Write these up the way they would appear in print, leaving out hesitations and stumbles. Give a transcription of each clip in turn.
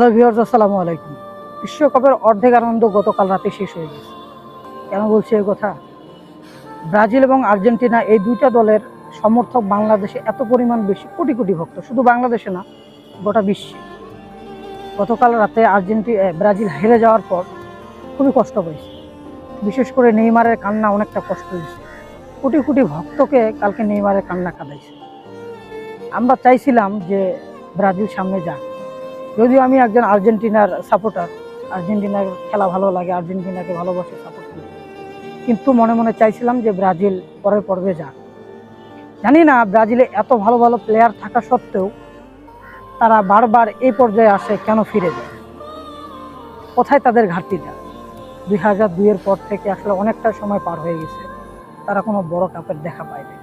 Hello viewers, আসসালামু আলাইকুম। বিশ্বকাপের অর্ধেক আনন্দ গতকাল রাতে শেষ হয়ে গেছে। কেন বলছি এই কথা? ব্রাজিল এবং আর্জেন্টিনা এই দুইটা দলের সমর্থক বাংলাদেশে এত পরিমাণ বেশি, কোটি কোটি ভক্ত, শুধু বাংলাদেশে না, গোটা বিশ্বে। গতকাল রাতে ব্রাজিল হেরে যাওয়ার পর খুবই কষ্ট পেয়েছে। বিশেষ করে নেইমারের কান্না অনেকটা কষ্ট হয়েছে। কোটি কোটি ভক্তকে কালকে নেইমারের কান্না কাঁদাইছে। আমরা চাইছিলাম যে ব্রাজিল সামনে যাক। যদিও আমি একজন আর্জেন্টিনার সাপোর্টার, আর্জেন্টিনার খেলা ভালো লাগে, আর্জেন্টিনাকে ভালোবাসে, সাপোর্ট করি, কিন্তু মনে মনে চাইছিলাম যে ব্রাজিল পরের পর্বে যাক। জানি না ব্রাজিলে এত ভালো ভালো প্লেয়ার থাকা সত্ত্বেও তারা বারবার এই পর্যায়ে আসে কেন, ফিরে যায় কোথায় তাদের ঘাটতিটা। 2002-এর পর থেকে আসলে অনেকটা সময় পার হয়ে গেছে, তারা কোনো বড় কাপের দেখা পায়নি।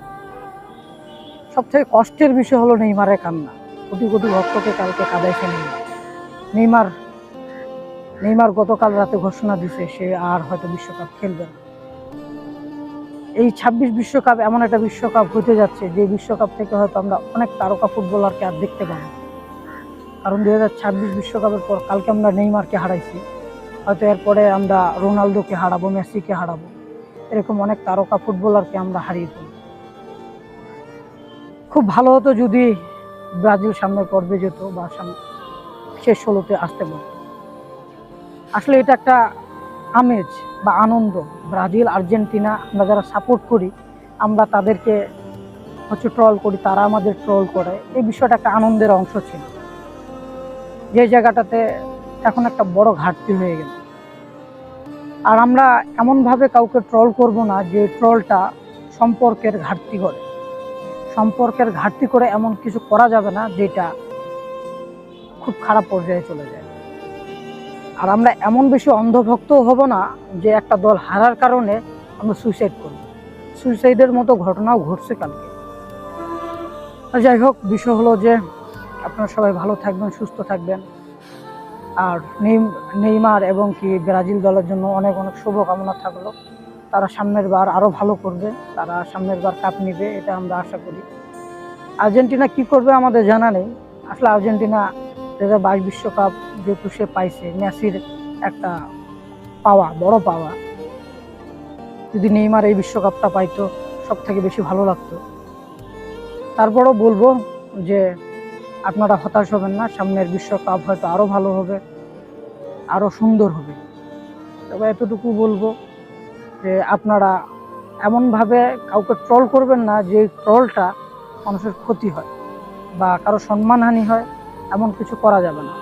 সবথেকে কষ্টের বিষয় হলো নেইমারের কান্না। কোটি কোটি ভক্তকে কালকে কাঁদাইছে নেইমার। নেইমার গতকাল রাতে ঘোষণা দিছে সে আর হয়তো বিশ্বকাপ খেলবে না। এই 26 বিশ্বকাপ এমন একটা বিশ্বকাপ হতে যাচ্ছে যে বিশ্বকাপ থেকে হয়তো আমরা অনেক তারকা ফুটবলারকে আর দেখতে পাবো। কারণ 2026 বিশ্বকাপের পর কালকে আমরা নেইমারকে হারাইছি, হয়তো এরপরে আমরা রোনালদোকে হারাবো, মেসিকে হারাবো, এরকম অনেক তারকা ফুটবলারকে আমরা হারিয়ে ফেলব। খুব ভালো হতো যদি ব্রাজিল সামনের পর্বে যেত বা শেষ 16-তে আসতে পারত। আসলে এটা একটা আমেজ বা আনন্দ। ব্রাজিল, আর্জেন্টিনা আমরা যারা সাপোর্ট করি, আমরা তাদেরকে হচ্ছে ট্রল করি, তারা আমাদের ট্রল করে, এই বিষয়টা একটা আনন্দের অংশ ছিল, যে জায়গাটাতে এখন একটা বড় ঘাটতি হয়ে গেল। আর আমরা এমনভাবে কাউকে ট্রল করব না যে ট্রলটা সম্পর্কের ঘাটতি করে। সম্পর্কের ঘাটতি করে এমন কিছু করা যাবে না যেটা খুব খারাপ পর্যায়ে চলে যায়। আর আমরা এমন বেশি অন্ধভক্ত হব না যে একটা দল হারার কারণে আমরা সুইসাইড করব। সুইসাইডের মতো ঘটনাও ঘটছে কালকে। যাই হোক, বিষয় হলো যে আপনারা সবাই ভালো থাকবেন, সুস্থ থাকবেন। আর নেইমার এবং কি ব্রাজিল দলের জন্য অনেক অনেক শুভকামনা থাকলো। তারা সামনের বার আরও ভালো করবে, তারা সামনের বার কাপ নেবে, এটা আমরা আশা করি। আর্জেন্টিনা কি করবে আমাদের জানা নেই। আসলে আর্জেন্টিনা 2022 বিশ্বকাপ যেহেতু সে পাইছে, মেসির একটা পাওয়া, বড় পাওয়া। যদি নেইমার এই বিশ্বকাপটা পাইতো সব থেকে বেশি ভালো লাগতো। তারপরও বলবো যে আপনারা হতাশ হবেন না, সামনের বিশ্বকাপ হয়তো আরও ভালো হবে, আরও সুন্দর হবে। তবে এতটুকু বলবো যে আপনারা এমনভাবে কাউকে ট্রল করবেন না যে ট্রলটা মানুষের ক্ষতি হয় বা কারো সম্মানহানি হয়, এমন কিছু করা যাবে না।